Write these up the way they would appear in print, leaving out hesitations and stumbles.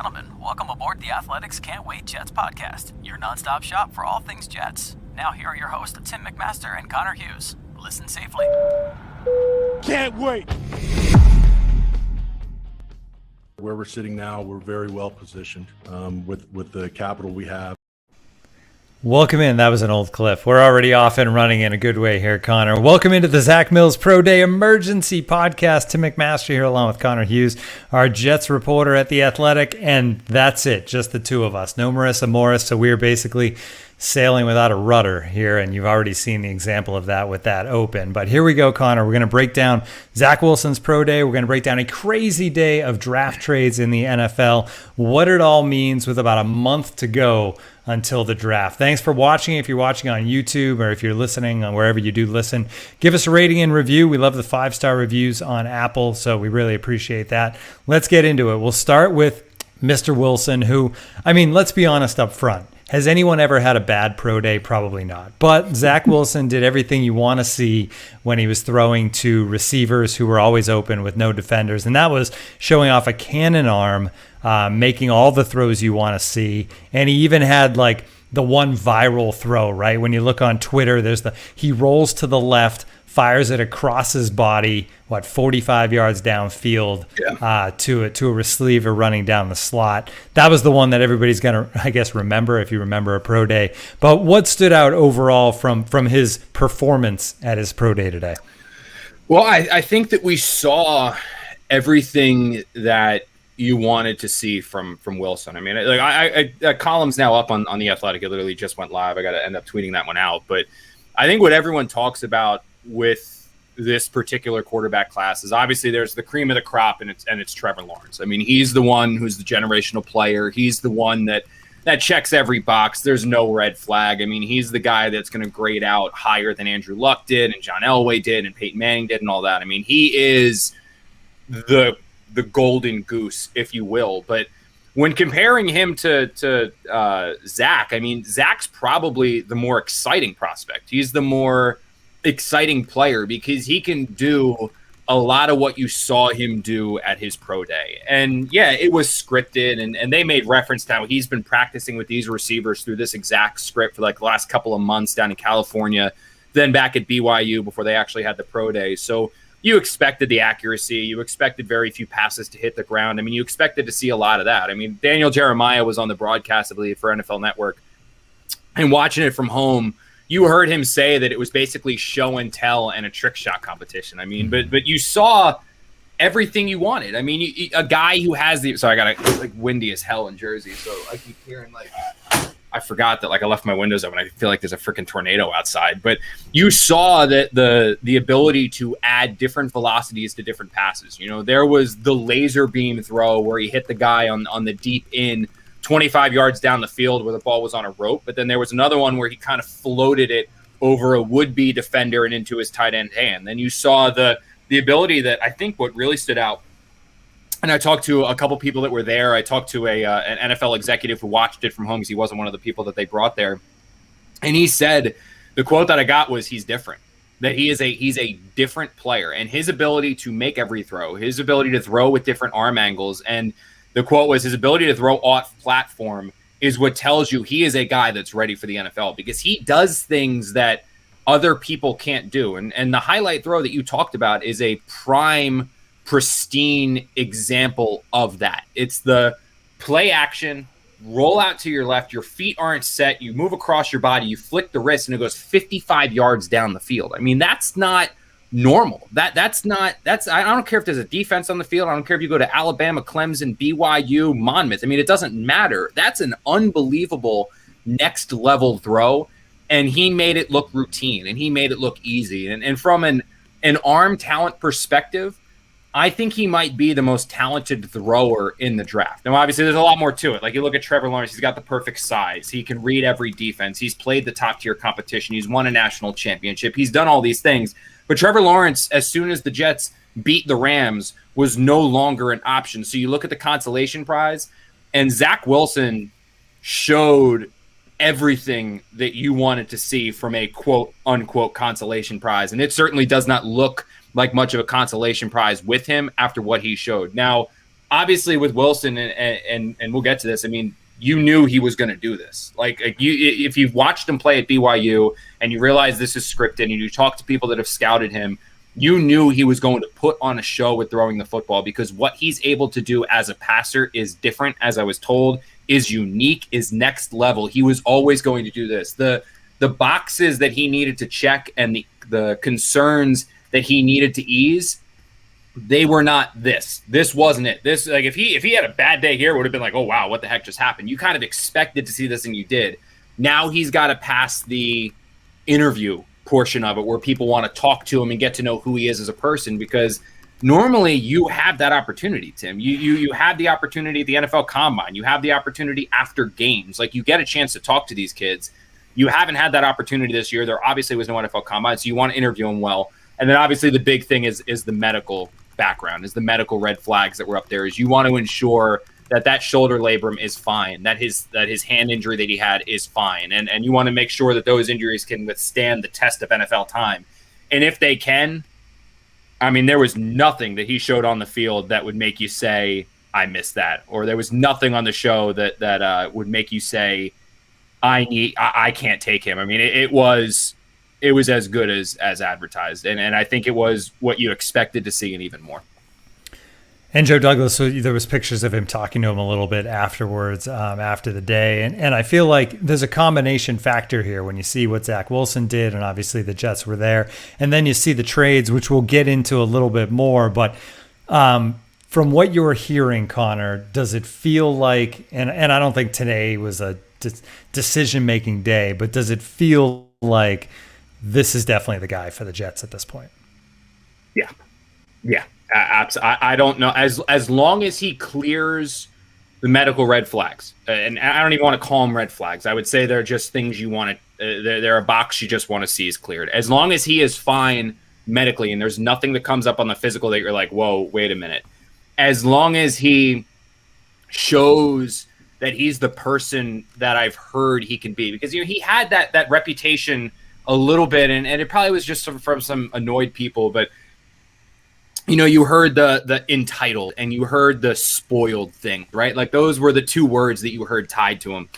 gentlemen, welcome aboard the Athletics Can't Wait Jets podcast, your nonstop shop for all things Jets. Now here are your hosts, Tim McMaster and Connor Hughes. Listen safely. Can't wait! Where we're sitting now, we're very well positioned with the capital we have. Welcome in. That was an old clip. We're already off and running in a good way here, Connor. Welcome into the Zach Mills Pro Day Emergency Podcast. Tim McMaster here along with Connor Hughes, our Jets reporter at The Athletic. And that's it, just the two of us. No Marissa Morris, so we're basically sailing without a rudder here, and you've already seen the example of that with that open. But here we go, Connor. We're going to break down Zach Wilson's pro day. We're going to break down a crazy day of draft trades in the NFL, what it all means with about a month to go until the draft. Thanks for watching. If you're watching on YouTube or if you're listening on wherever you do listen, give us a rating and review. We love the 5-star reviews on Apple, so we really appreciate that. Let's get into it. We'll start with Mr. Wilson, who, I mean, let's be honest up front. Has anyone ever had a bad pro day? Probably not. But Zach Wilson did everything you want to see when he was throwing to receivers who were always open with no defenders. And that was showing off a cannon arm, making all the throws you want to see. And he even had like the one viral throw, right? When you look on Twitter, he rolls to the left, fires it across his body, 45 yards downfield to a receiver running down the slot. That was the one that everybody's going to, I guess, remember if you remember a pro day. But what stood out overall from his performance at his pro day today? Well, I think that we saw everything that you wanted to see from Wilson. I mean, like column's now up on The Athletic. It literally just went live. I got to end up tweeting that one out. But I think what everyone talks about with this particular quarterback class is obviously there's the cream of the crop, and it's Trevor Lawrence. I mean, he's the one who's the generational player. He's the one that checks every box. There's no red flag. I mean, he's the guy that's going to grade out higher than Andrew Luck did and John Elway did and Peyton Manning did and all that. I mean, he is the golden goose, if you will. But when comparing him to Zach, I mean, Zach's probably the more exciting prospect. He's the more exciting player because he can do a lot of what you saw him do at his pro day. And yeah, it was scripted, and they made reference to how he's been practicing with these receivers through this exact script for like the last couple of months down in California, then back at BYU before they actually had the pro day. So you expected the accuracy. You expected very few passes to hit the ground. I mean, you expected to see a lot of that. I mean, Daniel Jeremiah was on the broadcast, I believe, for NFL Network, and watching it from home, you heard him say that it was basically show and tell and a trick shot competition. I mean, but you saw everything you wanted. I mean, a guy who has the – sorry, I got to – like windy as hell in Jersey, so I keep hearing like – I forgot that like I left my windows open. I feel like there's a freaking tornado outside. But you saw that the ability to add different velocities to different passes. You know, there was the laser beam throw where he hit the guy on the deep in 25 yards down the field where the ball was on a rope. But then there was another one where he kind of floated it over a would-be defender and into his tight end hand. Then you saw the ability that I think what really stood out. And I talked to a couple people that were there. I talked to an NFL executive who watched it from home because he wasn't one of the people that they brought there. And he said, the quote that I got was, he's different, that he's a different player, and his ability to make every throw, his ability to throw with different arm angles. And the quote was, his ability to throw off platform is what tells you he is a guy that's ready for the NFL, because he does things that other people can't do. And the highlight throw that you talked about is a pristine example of that. It's the play action, roll out to your left, your feet aren't set, you move across your body, you flick the wrist, and it goes 55 yards down the field. I mean, that's not normal. That's I don't care if there's a defense on the field. I don't care if you go to Alabama, Clemson, BYU, Monmouth. I mean, it doesn't matter. That's an unbelievable next level throw. And he made it look routine, and he made it look easy. And from an arm talent perspective, I think he might be the most talented thrower in the draft. Now, obviously, there's a lot more to it. Like, you look at Trevor Lawrence, he's got the perfect size. He can read every defense. He's played the top-tier competition. He's won a national championship. He's done all these things. But Trevor Lawrence, as soon as the Jets beat the Rams, was no longer an option. So you look at the consolation prize, and Zach Wilson showed everything that you wanted to see from a quote-unquote consolation prize. And it certainly does not look like much of a consolation prize with him after what he showed. Now, obviously with Wilson, and we'll get to this, I mean, you knew he was going to do this. If you've watched him play at BYU and you realize this is scripted and you talk to people that have scouted him, you knew he was going to put on a show with throwing the football, because what he's able to do as a passer is different, as I was told, is unique, is next level. He was always going to do this. The boxes that he needed to check and the concerns that he needed to ease, they were not this. This wasn't it. This, like, if he had a bad day here, it would have been like, oh wow, what the heck just happened? You kind of expected to see this and you did. Now he's got to pass the interview portion of it where people want to talk to him and get to know who he is as a person, because normally you have that opportunity, Tim. You have the opportunity at the NFL Combine. You have the opportunity after games. Like, you get a chance to talk to these kids. You haven't had that opportunity this year. There obviously was no NFL Combine, so you want to interview him well. And then obviously the big thing is the medical background, is the medical red flags that were up there. Is you want to ensure that shoulder labrum is fine, that his hand injury that he had is fine. And you want to make sure that those injuries can withstand the test of NFL time. And if they can, I mean, there was nothing that he showed on the field that would make you say, I missed that. Or there was nothing on the show that would make you say, I can't take him. I mean, it was as good as advertised. And I think it was what you expected to see, and even more. And Joe Douglas, so there was pictures of him talking to him a little bit afterwards, after the day. And I feel like there's a combination factor here when you see what Zach Wilson did, and obviously the Jets were there. And then you see the trades, which we'll get into a little bit more. But from what you're hearing, Connor, does it feel like, and I don't think today was a decision-making day, but does it feel like this is definitely the guy for the Jets at this point? Yeah. I don't know. As long as he clears the medical red flags, and I don't even want to call them red flags. I would say they're just things you want to. They're a box you just want to see is cleared. As long as he is fine medically, and there's nothing that comes up on the physical that you're like, whoa, wait a minute. As long as he shows that he's the person that I've heard he can be, because he had that reputation a little bit, and it probably was just from some annoyed people, but. You heard the entitled and you heard the spoiled thing, right? Like, those were the two words that you heard tied to him.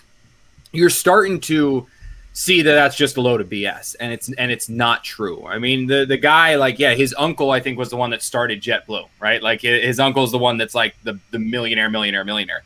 You're starting to see that that's just a load of BS, and it's not true. I mean, the guy, like, yeah, his uncle, I think, was the one that started JetBlue, right? Like, his uncle's the one that's like the millionaire.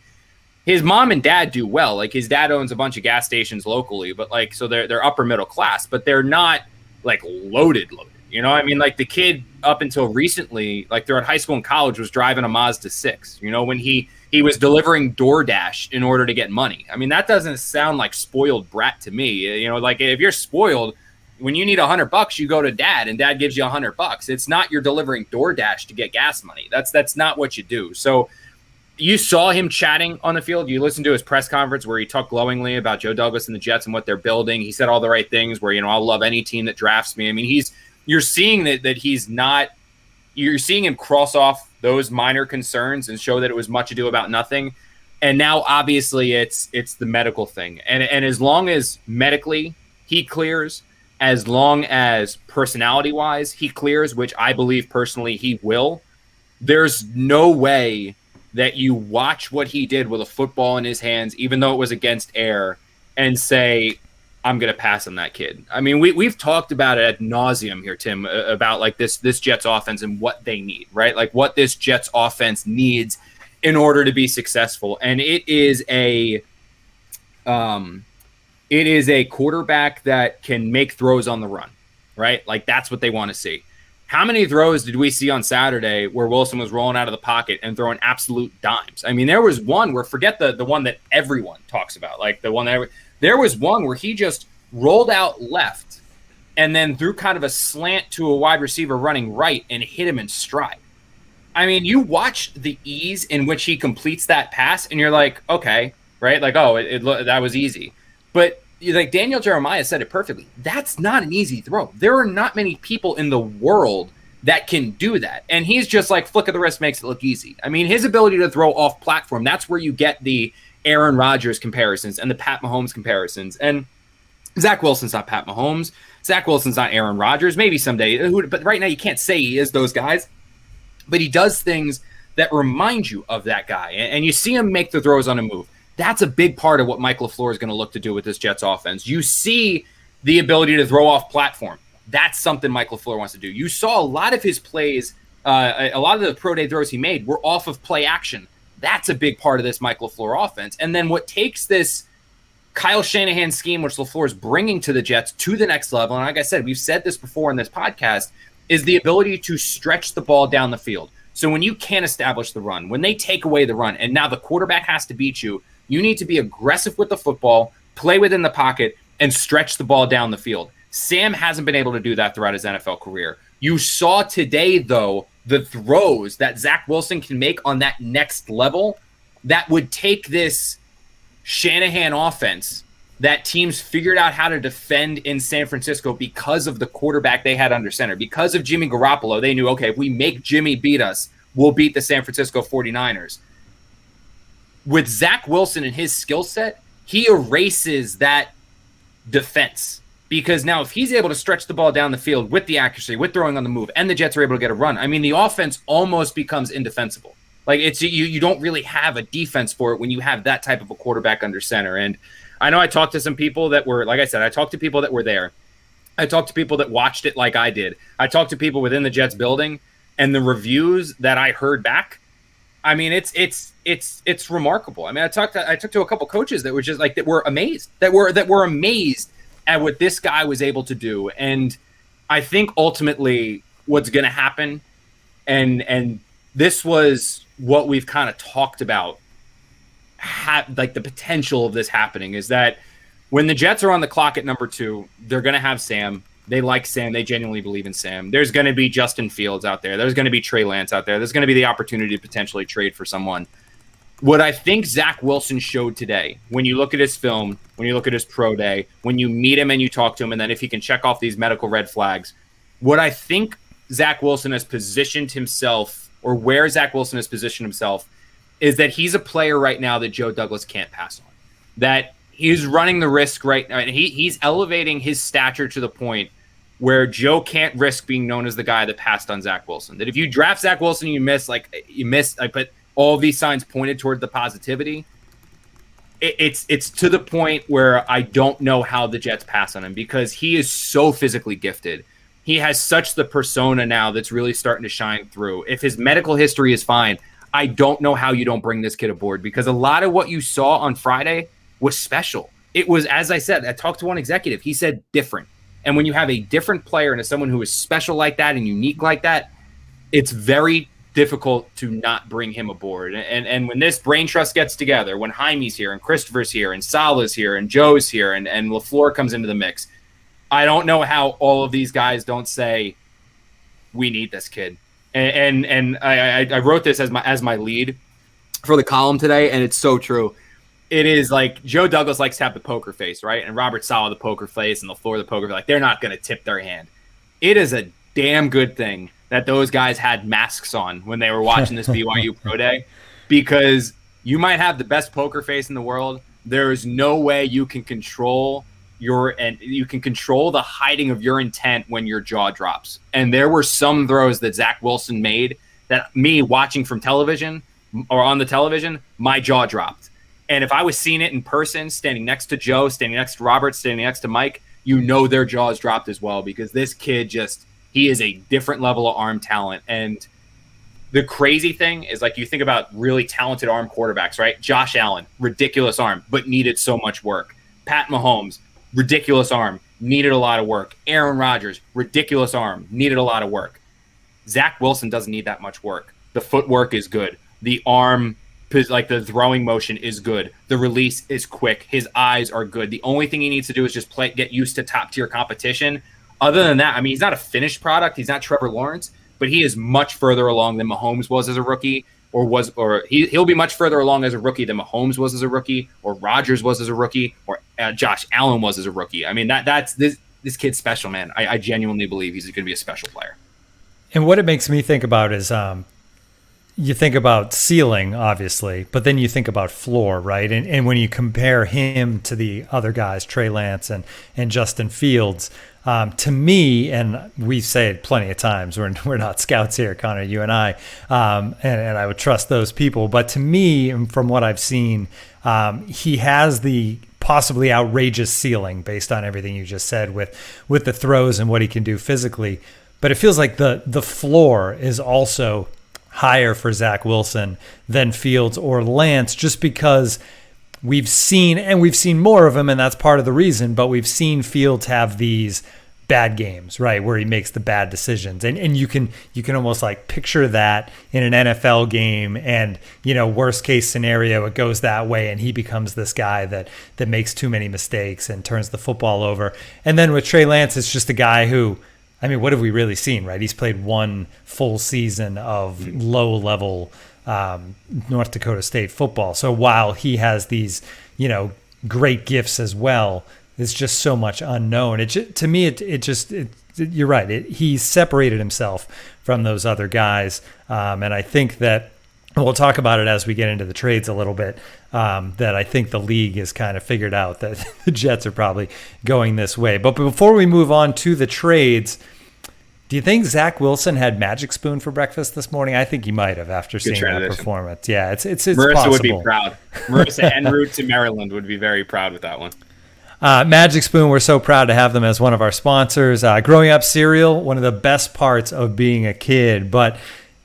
His mom and dad do well. Like, his dad owns a bunch of gas stations locally, but like, so they're upper middle class, but they're not like loaded. I mean, like, the kid up until recently, like throughout high school and college, was driving a Mazda 6, when he was delivering DoorDash in order to get money. I mean, that doesn't sound like spoiled brat to me. Like, if you're spoiled, when you need $100, you go to dad and dad gives you $100. It's not you're delivering DoorDash to get gas money. That's not what you do. So you saw him chatting on the field. You listened to his press conference where he talked glowingly about Joe Douglas and the Jets and what they're building. He said all the right things where, I'll love any team that drafts me. I mean, you're seeing that he's not – you're seeing him cross off those minor concerns and show that it was much ado about nothing. And now, obviously, it's the medical thing. And as long as medically he clears, as long as personality-wise he clears, which I believe personally he will, there's no way that you watch what he did with a football in his hands, even though it was against air, and say – I'm going to pass on that kid. I mean, we've talked about it ad nauseum here, Tim, about like this Jets offense and what they need, right? Like, what this Jets offense needs in order to be successful. And it is a quarterback that can make throws on the run, right? Like, that's what they want to see. How many throws did we see on Saturday where Wilson was rolling out of the pocket and throwing absolute dimes? I mean, there was one where, forget the one that everyone talks about, like the one that there was one where he just rolled out left and then threw kind of a slant to a wide receiver running right and hit him in stride. I mean, you watch the ease in which he completes that pass and you're like, okay, right? Like, oh, that was easy. But like Daniel Jeremiah said it perfectly. That's not an easy throw. There are not many people in the world that can do that. And he's just like, flick of the wrist makes it look easy. I mean, his ability to throw off platform, that's where you get the Aaron Rodgers comparisons and the Pat Mahomes comparisons. And Zach Wilson's not Pat Mahomes. Zach Wilson's not Aaron Rodgers. Maybe someday, but right now you can't say he is those guys. But he does things that remind you of that guy. And you see him make the throws on a move. That's a big part of what Mike LaFleur is going to look to do with this Jets offense. You see the ability to throw off platform. That's something Mike LaFleur wants to do. You saw a lot of his plays, a lot of the pro day throws he made were off of play action. That's a big part of this Mike LaFleur offense. And then what takes this Kyle Shanahan scheme, which LaFleur is bringing to the Jets to the next level, and like I said, we've said this before in this podcast, is the ability to stretch the ball down the field. So when you can't establish the run, when they take away the run, and now the quarterback has to beat you, you need to be aggressive with the football, play within the pocket, and stretch the ball down the field. Sam hasn't been able to do that throughout his NFL career. You saw today, though, the throws that Zach Wilson can make on that next level that would take this Shanahan offense that teams figured out how to defend in San Francisco because of the quarterback they had under center. Because of Jimmy Garoppolo, they knew, okay, if we make Jimmy beat us, we'll beat the San Francisco 49ers. With Zach Wilson and his skill set, he erases that defense. Because now if he's able to stretch the ball down the field with the accuracy, with throwing on the move, and the Jets are able to get a run, I mean, the offense almost becomes indefensible. Like, it's you don't really have a defense for it when you have that type of a quarterback under center. And I know I talked to some people that were, like I said, I talked to people that were there. I talked to people that watched it like I did. I talked to people within the Jets building, and the reviews that I heard back, I mean, it's remarkable. I mean, I talked to a couple coaches that were just like, that were amazed at what this guy was able to do. And I think ultimately what's going to happen, and this was what we've kind of talked about, like the potential of this happening, is that when the Jets are on the clock at number 2, they're going to have Sam. They like Sam. They genuinely believe in Sam. There's going to be Justin Fields out there. There's going to be Trey Lance out there. There's going to be the opportunity to potentially trade for someone. What I think Zach Wilson showed today, when you look at his film, when you look at his pro day, when you meet him and you talk to him, and then if he can check off these medical red flags, what I think Zach Wilson has positioned himself, or where Zach Wilson has positioned himself, is that he's a player right now that Joe Douglas can't pass on. That he's running the risk right now. He's elevating his stature to the point where Joe can't risk being known as the guy that passed on Zach Wilson. That if you draft Zach Wilson and you miss, but all of these signs pointed toward the positivity, it's to the point where I don't know how the Jets pass on him, because he is so physically gifted. He has such the persona now that's really starting to shine through. If his medical history is fine, I don't know how you don't bring this kid aboard, because a lot of what you saw on Friday was special. It was, as I said, I talked to one executive. He said different. And when you have a different player and as someone who is special like that and unique like that, it's very difficult to not bring him aboard. And when this brain trust gets together, when Jaime's here and Christopher's here and Salah's here and Joe's here and LaFleur comes into the mix, I don't know how all of these guys don't say, we need this kid. And I wrote this as my lead for the column today, and it's so true. It is like Joe Douglas likes to have the poker face, right? And Robert Saleh the poker face and LaFleur the poker face. Like, they're not going to tip their hand. It is a damn good thing that those guys had masks on when they were watching this BYU Pro Day, because you might have the best poker face in the world. There is no way you can control the hiding of your intent when your jaw drops. And there were some throws that Zach Wilson made that, me watching from television or on the television, my jaw dropped. And if I was seeing it in person, standing next to Joe, standing next to Robert, standing next to Mike, their jaws dropped as well, because this kid he is a different level of arm talent. And the crazy thing is, like, you think about really talented arm quarterbacks, right? Josh Allen, ridiculous arm, but needed so much work. Pat Mahomes, ridiculous arm, needed a lot of work. Aaron Rodgers, ridiculous arm, needed a lot of work. Zach Wilson doesn't need that much work. The footwork is good. The arm, like the throwing motion, is good. The release is quick. His eyes are good. The only thing he needs to do is just get used to top tier competition. Other than that, I mean, he's not a finished product. He's not Trevor Lawrence, but he is much further along than Mahomes was as a rookie, or he'll be much further along as a rookie than Mahomes was as a rookie, or Rodgers was as a rookie, or Josh Allen was as a rookie. I mean, that's this kid's special, man. I genuinely believe he's going to be a special player. And what it makes me think about is you think about ceiling, obviously, but then you think about floor, right? And when you compare him to the other guys, Trey Lance and Justin Fields, to me, and we say it plenty of times, we're not scouts here, Connor, you and I, and I would trust those people. But to me, from what I've seen, he has the possibly outrageous ceiling based on everything you just said with the throws and what he can do physically. But it feels like the floor is also higher for Zach Wilson than Fields or Lance, just because we've seen more of him, and that's part of the reason, but we've seen Fields have these bad games, right, where he makes the bad decisions. And you can almost like picture that in an NFL game, and, worst case scenario, it goes that way and he becomes this guy that makes too many mistakes and turns the football over. And then with Trey Lance, it's just a guy who, what have we really seen, right? He's played one full season of low-level North Dakota State football. So while he has these, great gifts as well, it's just so much unknown. You're right. He separated himself from those other guys. And I think that we'll talk about it as we get into the trades a little bit, that I think the league has kind of figured out that the Jets are probably going this way. But before we move on to the trades, do you think Zach Wilson had Magic Spoon for breakfast this morning? I think he might have after seeing that performance. Yeah, it's Marissa possible. Would be proud. Marissa en route to Maryland would be very proud with that one. Magic Spoon, we're so proud to have them as one of our sponsors. Growing up cereal, one of the best parts of being a kid, but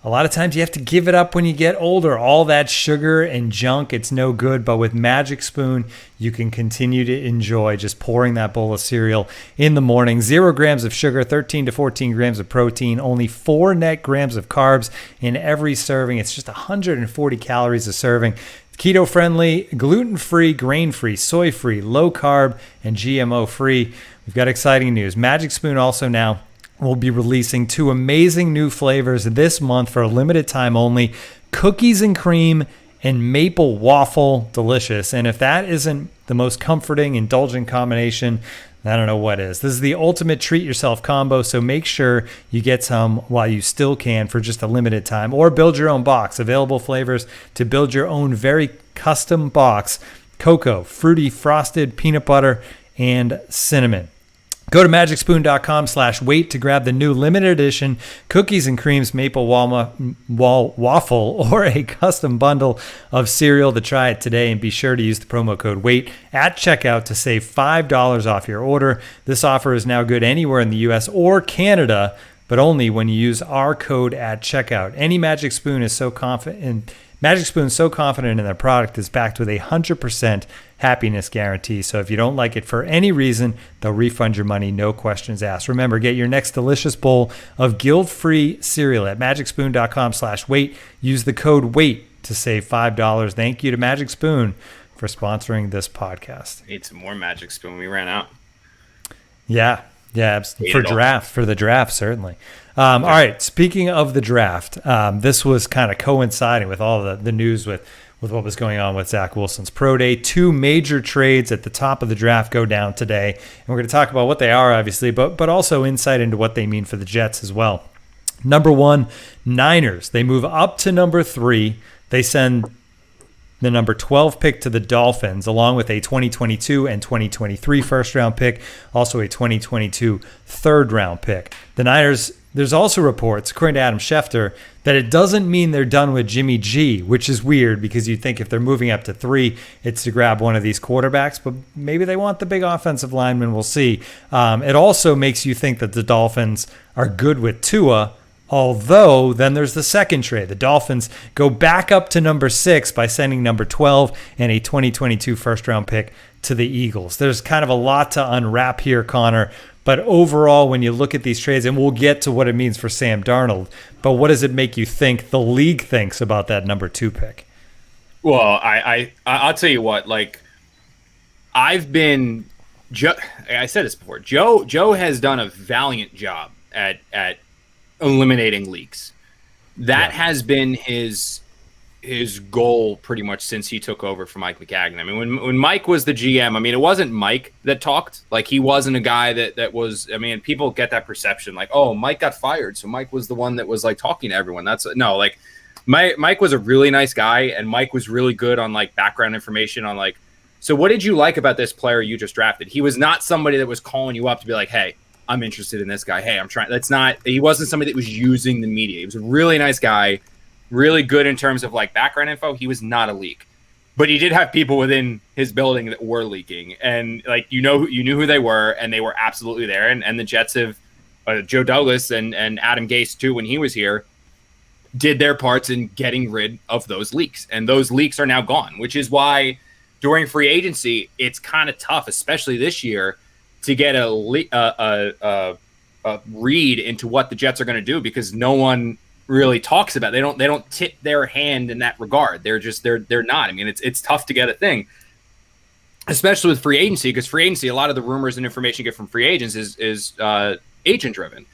a lot of times you have to give it up when you get older. All that sugar and junk, it's no good. But with Magic Spoon, you can continue to enjoy just pouring that bowl of cereal in the morning. 0 grams of sugar, 13 to 14 grams of protein, only 4 net grams of carbs in every serving. It's just 140 calories a serving. Keto-friendly, gluten-free, grain-free, soy-free, low-carb, and GMO-free. We've got exciting news. Magic Spoon also now will be releasing 2 amazing new flavors this month for a limited time only. Cookies and cream and maple waffle. Delicious. And if that isn't the most comforting, indulgent combination, I don't know what is. This is the ultimate treat yourself combo, so make sure you get some while you still can for just a limited time, or build your own box. Available flavors to build your own very custom box: cocoa, fruity, frosted, peanut butter, and cinnamon. Go to magicspoon.com/wait to grab the new limited edition cookies and creams maple waffle or a custom bundle of cereal to try it today. And be sure to use the promo code WAIT at checkout to save $5 off your order. This offer is now good anywhere in the U.S. or Canada, but only when you use our code at checkout. Any Magic Spoon is so confident in their product is backed with a 100% happiness guarantee. So if you don't like it for any reason, they'll refund your money, no questions asked. Remember, get your next delicious bowl of guilt-free cereal at magicspoon.com/wait. Use the code WAIT to save $5. Thank you to Magic Spoon for sponsoring this podcast. Need some more Magic Spoon. We ran out. Yeah, for the draft, certainly. All right, speaking of the draft, this was kind of coinciding with all the news with what was going on with Zach Wilson's pro day. 2 major trades at the top of the draft go down today, and we're going to talk about what they are, obviously, but also insight into what they mean for the Jets as well. Number 1, Niners. They move up to number 3. They send the number 12 pick to the Dolphins, along with a 2022 and 2023 first-round pick, also a 2022 third-round pick. The Niners, there's also reports, according to Adam Schefter, that it doesn't mean they're done with Jimmy G, which is weird because you'd think if they're moving up to 3, it's to grab one of these quarterbacks, but maybe they want the big offensive lineman. We'll see. It also makes you think that the Dolphins are good with Tua, although then there's the second trade. The Dolphins go back up to number 6 by sending number 12 and a 2022 first-round pick to the Eagles. There's kind of a lot to unwrap here, Connor. But overall, when you look at these trades, and we'll get to what it means for Sam Darnold, but what does it make you think the league thinks about that number 2 pick? Well, I'll tell you what. Like, I said this before. Joe has done a valiant job at eliminating leaks. That has been his goal pretty much since he took over for Mike Maccagnan. I mean, when Mike was the GM, I mean, it wasn't Mike that talked. Like, he wasn't a guy that was, I mean, people get that perception like, oh, Mike got fired, so Mike was the one that was like talking to everyone. Mike was a really nice guy, and Mike was really good on like background information on like, so what did you like about this player you just drafted? He was not somebody that was calling you up to be like, hey, I'm interested in this guy. Hey, I'm trying. He wasn't somebody that was using the media. He was a really nice guy, really good in terms of like background info. He was not a leak, but he did have people within his building that were leaking, and like, you knew who they were, and they were absolutely there. And the Jets have Joe Douglas and Adam Gase too, when he was here, did their parts in getting rid of those leaks, and those leaks are now gone, which is why during free agency, it's kind of tough, especially this year, to get a read into what the Jets are going to do, because no one really talks about it. They don't tip their hand in that regard. They're not. I mean, it's tough to get a thing, especially with free agency, because free agency, a lot of the rumors and information you get from free agents is agent driven.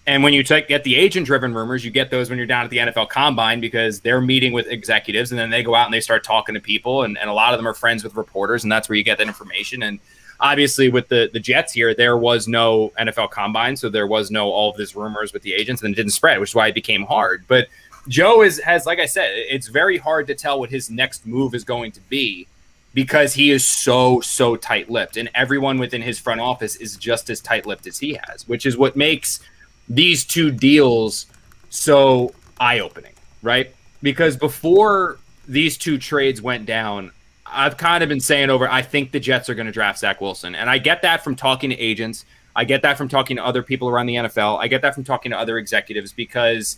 And when you get the agent-driven rumors, you get those when you're down at the NFL Combine, because they're meeting with executives, and then they go out and they start talking to people, and a lot of them are friends with reporters, and that's where you get that information. And obviously with the Jets here, there was no NFL Combine, so there was no all of these rumors with the agents, and it didn't spread, which is why it became hard. But Joe has, like I said, it's very hard to tell what his next move is going to be, because he is so tight-lipped, and everyone within his front office is just as tight-lipped as he has, which is what makes these two deals so eye-opening, right? Because before these two trades went down, I've kind of been saying I think the Jets are going to draft Zach Wilson. And I get that from talking to agents. I get that from talking to other people around the NFL. I get that from talking to other executives, because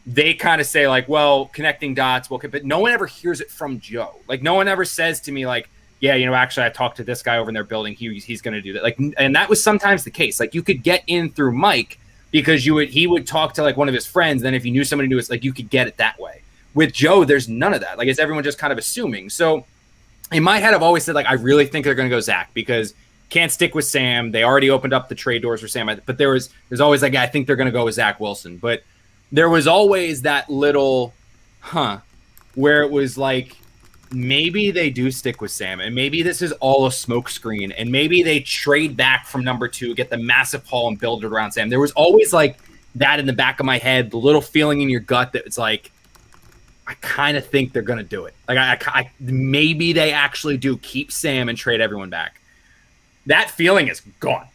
they kind of say like, well, connecting dots, but no one ever hears it from Joe. Like, no one ever says to me like, yeah, actually I talked to this guy over in their building. He's going to do that. Like, and that was sometimes the case. Like, you could get in through Mike, because he would talk to like one of his friends. Then if you knew somebody knew, it's like you could get it that way. With Joe, there's none of that. Like, it's everyone just kind of assuming. So in my head, I've always said like, I really think they're going to go Zach, because can't stick with Sam. They already opened up the trade doors for Sam. But there's always like, I think they're going to go with Zach Wilson. But there was always that little where it was like, maybe they do stick with Sam, and maybe this is all a smokescreen, and maybe they trade back from number 2, get the massive haul, and build it around Sam. There was always like that in the back of my head, the little feeling in your gut that it's like, I kind of think they're going to do it. Like, I maybe they actually do keep Sam and trade everyone back. That feeling is gone,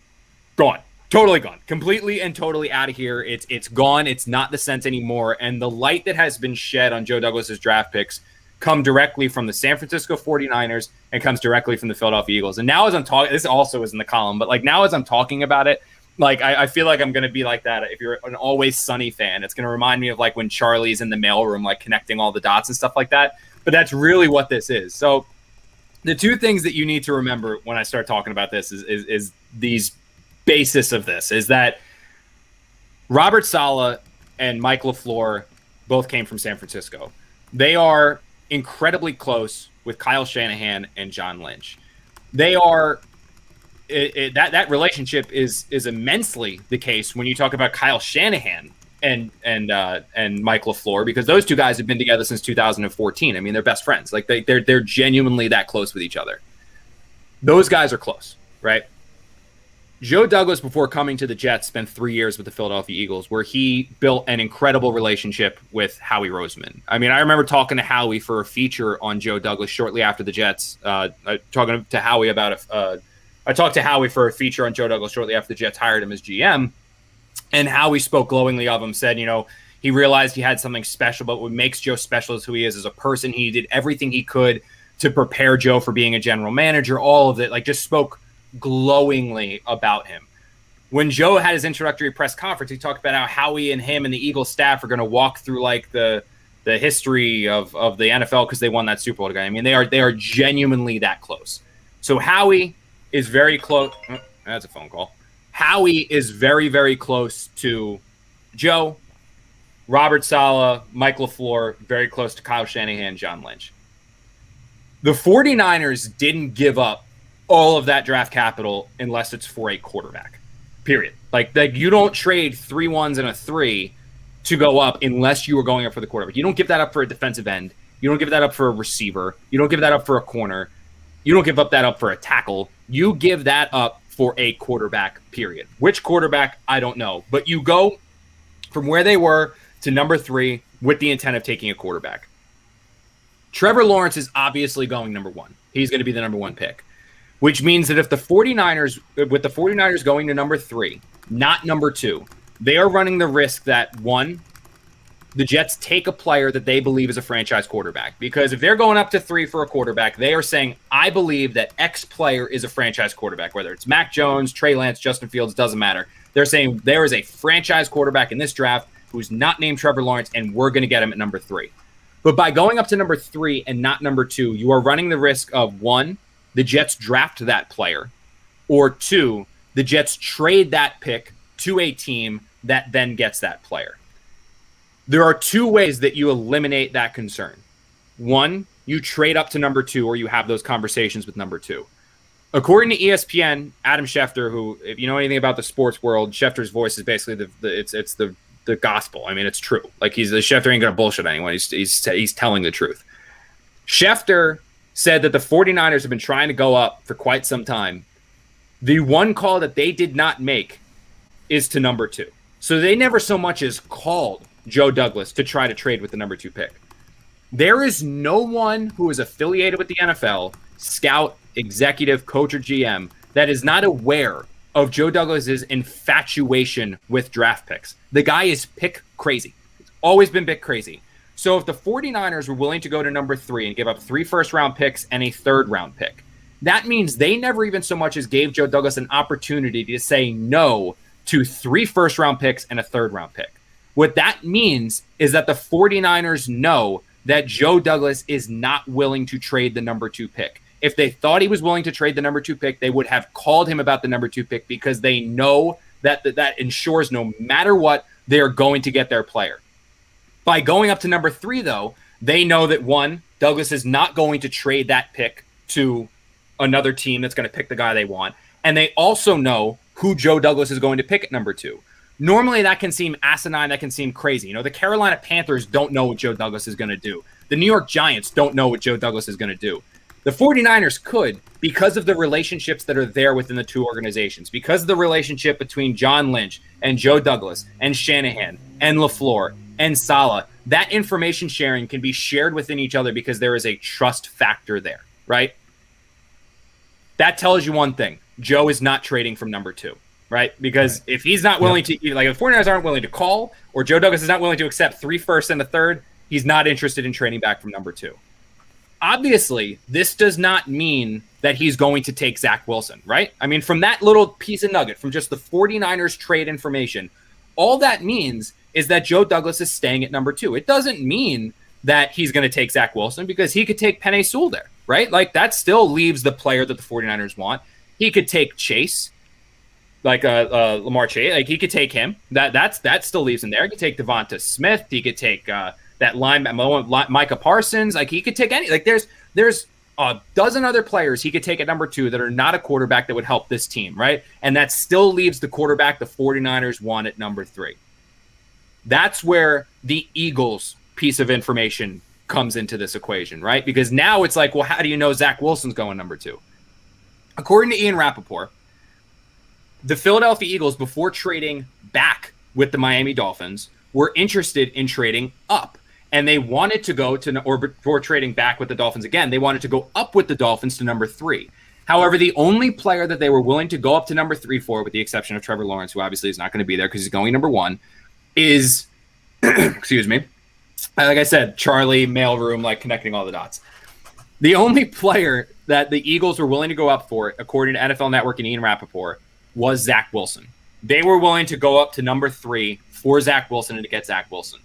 totally gone, completely and totally out of here. It's gone. It's not the sense anymore. And the light that has been shed on Joe Douglas's draft picks come directly from the San Francisco 49ers and comes directly from the Philadelphia Eagles. And now as I'm talking, this also is in the column, but like now as I'm talking about it, like I feel like I'm going to be like that. If you're an Always Sunny fan, it's going to remind me of like when Charlie's in the mailroom, like connecting all the dots and stuff like that. But that's really what this is. So the two things that you need to remember when I start talking about this is these basis of this is that Robert Saleh and Mike LaFleur both came from San Francisco. They are incredibly close with Kyle Shanahan and John Lynch. They are that relationship is immensely the case when you talk about Kyle Shanahan and Mike LaFleur, because those two guys have been together since 2014. I mean, they're best friends. Like they're genuinely that close with each other. Those guys are close, right? Joe Douglas, before coming to the Jets, spent 3 years with the Philadelphia Eagles, where he built an incredible relationship with Howie Roseman. I mean, I remember talking to Howie for a feature on Joe Douglas shortly after the Jets. I talked to Howie for a feature on Joe Douglas shortly after the Jets hired him as GM, and Howie spoke glowingly of him. Said, he realized he had something special, but what makes Joe special is who he is as a person. He did everything he could to prepare Joe for being a general manager. All of it, like, just spoke glowingly about him. When Joe had his introductory press conference, he talked about how Howie and him and the Eagles staff are going to walk through like the history of the NFL because they won that Super Bowl together. I mean, they are genuinely that close. So Howie is very close. Oh, that's a phone call. Howie is very, very close to Joe. Robert Saleh, Mike LaFleur, very close to Kyle Shanahan, John Lynch. The 49ers didn't give up all of that draft capital unless it's for a quarterback, period. Like you don't trade 3 1s and a 3 to go up unless you are going up for the quarterback. You don't give that up for a defensive end. You don't give that up for a receiver. You don't give that up for a corner. You don't give that up for a tackle. You give that up for a quarterback, period. Which quarterback, I don't know. But you go from where they were to number 3, with the intent of taking a quarterback. Trevor Lawrence is obviously going number 1. He's going to be the number 1 pick, which means that if the 49ers, with the 49ers going to number 3, not number 2, they are running the risk that, 1, the Jets take a player that they believe is a franchise quarterback. Because if they're going up to 3 for a quarterback, they are saying, I believe that X player is a franchise quarterback, whether it's Mac Jones, Trey Lance, Justin Fields, doesn't matter. They're saying there is a franchise quarterback in this draft who's not named Trevor Lawrence, and we're going to get him at number 3. But by going up to number 3 and not number 2, you are running the risk of, 1, the Jets draft that player, or 2, the Jets trade that pick to a team that then gets that player. There are 2 ways that you eliminate that concern. 1, you trade up to number 2, or you have those conversations with number 2. According to ESPN, Adam Schefter, who, if you know anything about the sports world, Schefter's voice is basically the gospel. I mean, it's true. Like, Schefter ain't gonna bullshit anyone. He's telling the truth. Schefter said that the 49ers have been trying to go up for quite some time. The one call that they did not make is to number 2. So they never so much as called Joe Douglas to try to trade with the number 2 pick. There is no one who is affiliated with the NFL, scout, executive, coach, or GM, that is not aware of Joe Douglas's infatuation with draft picks. The guy is pick crazy. It's always been pick crazy. So if the 49ers were willing to go to number 3 and give up 3 first-round picks and a third-round pick, that means they never even so much as gave Joe Douglas an opportunity to say no to 3 first-round picks and a third-round pick. What that means is that the 49ers know that Joe Douglas is not willing to trade the number 2 pick. If they thought he was willing to trade the number 2 pick, they would have called him about the number 2 pick, because they know that ensures no matter what, they are going to get their player. By going up to number 3, though, they know that, 1, Douglas is not going to trade that pick to another team that's going to pick the guy they want. And they also know who Joe Douglas is going to pick at number 2. Normally, that can seem asinine, that can seem crazy. You know, the Carolina Panthers don't know what Joe Douglas is going to do. The New York Giants don't know what Joe Douglas is going to do. The 49ers could, because of the relationships that are there within the 2 organizations, because of the relationship between John Lynch and Joe Douglas and Shanahan and LaFleur and Saleh. That information sharing can be shared within each other because there is a trust factor there, right? That tells you one thing. Joe is not trading from number 2. Right? Because if he's not willing to, like, if the 49ers aren't willing to call, or Joe Douglas is not willing to accept 3 firsts and a third, he's not interested in trading back from number 2. Obviously, this does not mean that he's going to take Zach Wilson, right? I mean, from that little piece of nugget, from just the 49ers trade information, all that means is that Joe Douglas is staying at number 2. It doesn't mean that he's going to take Zach Wilson, because he could take Penei Sewell there, right? Like, that still leaves the player that the 49ers want. He could take Chase, like Lamar Chase, like, he could take him. That still leaves him there. He could take Devonta Smith. He could take that Micah Parsons. Like, he could take any. Like, there's a dozen other players he could take at number 2 that are not a quarterback that would help this team, right? And that still leaves the quarterback the 49ers want at number 3. That's where the Eagles piece of information comes into this equation, right? Because now it's like, well, how do you know Zach Wilson's going number 2? According to Ian Rappaport, the Philadelphia Eagles, before trading back with the Miami Dolphins, were interested in trading up. And they wanted to go to, or before trading back with the Dolphins again, they wanted to go up with the Dolphins to number 3. However, the only player that they were willing to go up to number 3 for, with the exception of Trevor Lawrence, who obviously is not going to be there because he's going number 1, is, excuse me, like I said, Charlie, mailroom, like connecting all the dots. The only player that the Eagles were willing to go up for, according to NFL Network and Ian Rappaport, was Zach Wilson. They were willing to go up to number 3 for Zach Wilson and to get Zach Wilson.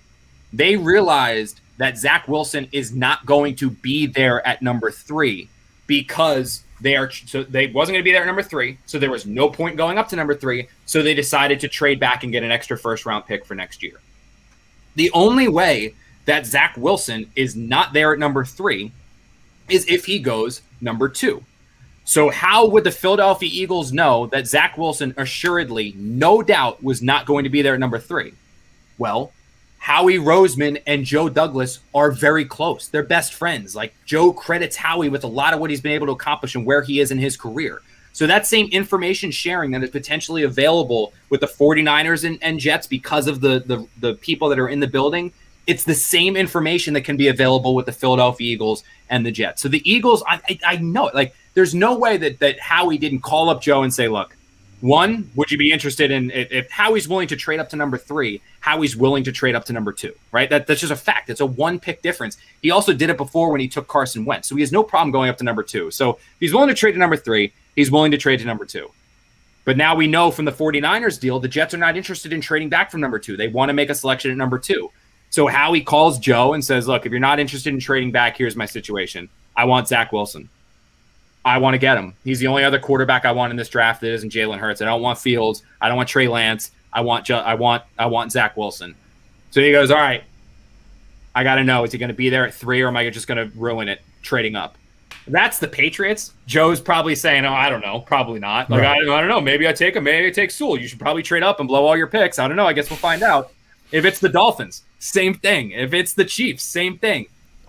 They realized that Zach Wilson is not going to be there at number 3 because they wasn't going to be there at number 3, so there was no point going up to number 3, so they decided to trade back and get an extra first-round pick for next year. The only way that Zach Wilson is not there at number 3 is if he goes number 2. So how would the Philadelphia Eagles know that Zach Wilson assuredly, no doubt, was not going to be there at number 3? Well, Howie Roseman and Joe Douglas are very close. They're best friends. Like, Joe credits Howie with a lot of what he's been able to accomplish and where he is in his career. So that same information sharing that is potentially available with the 49ers and Jets because of the people that are in the building It's the same information that can be available with the Philadelphia Eagles and the Jets. So the Eagles, I know it. Like, there's no way that Howie didn't call up Joe and say, look, one, would you be interested in if Howie's willing to trade up to number 3, Howie's willing to trade up to number 2, right? That's just a fact. It's a 1-pick difference. He also did it before when he took Carson Wentz. So he has no problem going up to number 2. So if he's willing to trade to number 3, he's willing to trade to number 2. But now we know from the 49ers deal, the Jets are not interested in trading back from number 2. They want to make a selection at number 2. So Howie calls Joe and says, look, if you're not interested in trading back, here's my situation. I want Zach Wilson. I want to get him. He's the only other quarterback I want in this draft that isn't Jalen Hurts. I don't want Fields. I don't want Trey Lance. I want Zach Wilson. So he goes, all right, I got to know, is he going to be there at 3 or am I just going to ruin it trading up? That's the Patriots. Joe's probably saying, oh, I don't know. Probably not. Like, right. I don't know. Maybe I take him. Maybe I take Sewell. You should probably trade up and blow all your picks. I don't know. I guess we'll find out. If it's the Dolphins, same thing. If it's the Chiefs, same thing.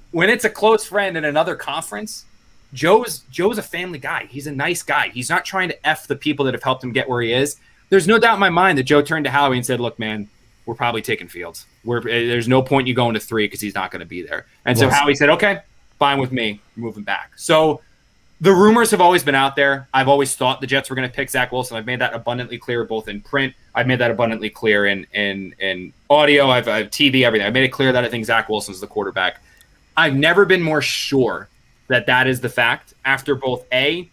When it's a close friend in another conference, Joe's a family guy. He's a nice guy. He's not trying to F the people that have helped him get where he is. There's no doubt in my mind that Joe turned to Howie and said, look, man, we're probably taking Fields. There's no point you going to 3 because he's not going to be there. And so Howie said, okay, fine with me, moving back. So the rumors have always been out there. I've always thought the Jets were going to pick Zach Wilson. I've made that abundantly clear both in print. I've made that abundantly clear in audio. I've TV, everything. I've made it clear that I think Zach Wilson's the quarterback. I've never been more sure that is the fact after both A,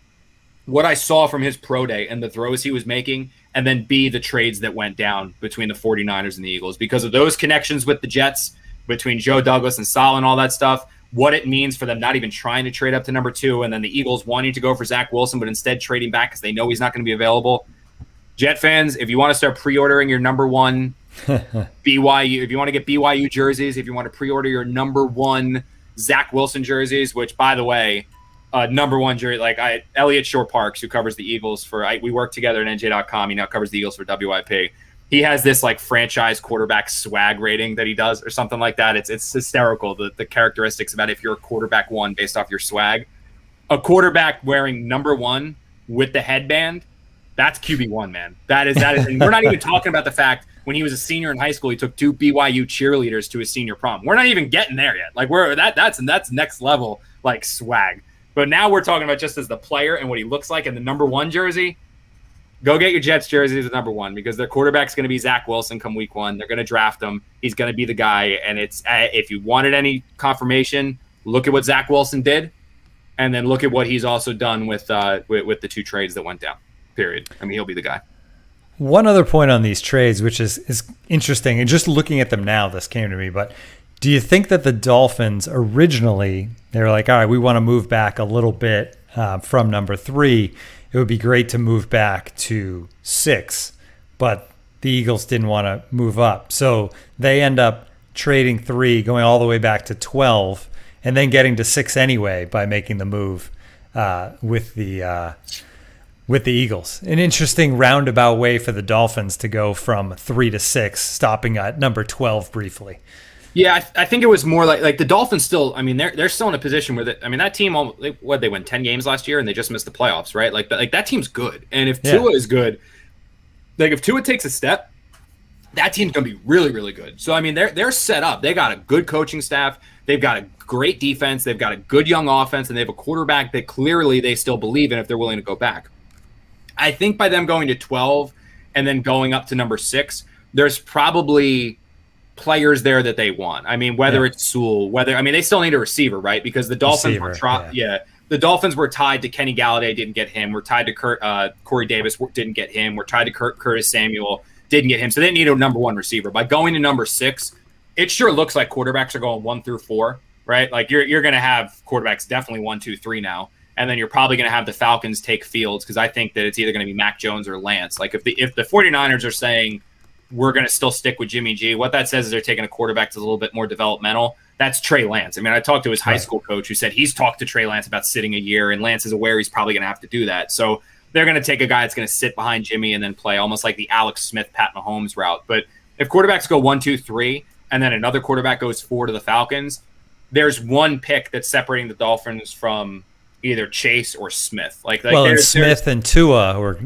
what I saw from his pro day and the throws he was making, and then B, the trades that went down between the 49ers and the Eagles. Because of those connections with the Jets, between Joe Douglas and Saleh and all that stuff, what it means for them not even trying to trade up to number 2, and then the Eagles wanting to go for Zach Wilson, but instead trading back because they know he's not going to be available. Jet fans, if you want to start pre-ordering your number 1 BYU, if you want to get BYU jerseys, if you want to pre-order your number 1 Zach Wilson jerseys, which, by the way, number 1 jersey, like Elliot Shore Parks, who covers the Eagles we work together at NJ.com. He now covers the Eagles for WIP. He has this like franchise quarterback swag rating that he does or something like that. It's hysterical, the characteristics about if you're a quarterback 1 based off your swag. A quarterback wearing number 1 with the headband, that's QB1, man. That is, and we're not even talking about the fact when he was a senior in high school, he took 2 BYU cheerleaders to his senior prom. We're not even getting there yet. Like that's next level like swag. But now we're talking about just as the player and what he looks like in the number 1 jersey. Go get your Jets jerseys at number 1 because their quarterback's going to be Zach Wilson come week 1. They're going to draft him. He's going to be the guy. And it's if you wanted any confirmation, look at what Zach Wilson did, and then look at what he's also done with the 2 trades that went down. Period. I mean, he'll be the guy. One other point on these trades, which is interesting, and just looking at them now, this came to me, but do you think that the Dolphins originally, they were like, all right, we want to move back a little bit from number 3. It would be great to move back to 6, but the Eagles didn't want to move up. So they end up trading 3, going all the way back to 12, and then getting to 6 anyway by making the move with the Eagles. An interesting roundabout way for the Dolphins to go from 3 to 6, stopping at number 12 briefly. Yeah, I think it was more like the Dolphins still. I mean, they're still in a position where that team. They win 10 games last year and they just missed the playoffs, right? Like that team's good, and if Tua is good, like if Tua takes a step, that team's gonna be really, really good. So I mean, they're set up. They got a good coaching staff. They've got a great defense. They've got a good young offense, and they have a quarterback that clearly they still believe in if they're willing to go back. I think by them going to 12 and then going up to number 6, there's probably players there that they want. I mean, whether it's Sewell, they still need a receiver, right? Because the Dolphins the Dolphins were tied to Kenny Galladay, didn't get him. We're tied to Corey Davis, didn't get him. We're tied to Curtis Samuel, didn't get him. So they need a number 1 receiver. By going to number 6, it sure looks like quarterbacks are going 1 through 4, right? Like you're going to have quarterbacks definitely 1, 2, 3 now. And then you're probably going to have the Falcons take Fields because I think that it's either going to be Mac Jones or Lance. Like if the 49ers are saying we're going to still stick with Jimmy G, what that says is they're taking a quarterback that's a little bit more developmental. That's Trey Lance. I mean, I talked to his high school coach who said he's talked to Trey Lance about sitting a year, and Lance is aware he's probably going to have to do that. So they're going to take a guy that's going to sit behind Jimmy and then play almost like the Alex Smith, Pat Mahomes route. But if quarterbacks go 1, 2, 3, and then another quarterback goes 4 to the Falcons, there's one pick that's separating the Dolphins from either Chase or Smith. Like Smith and Tua, or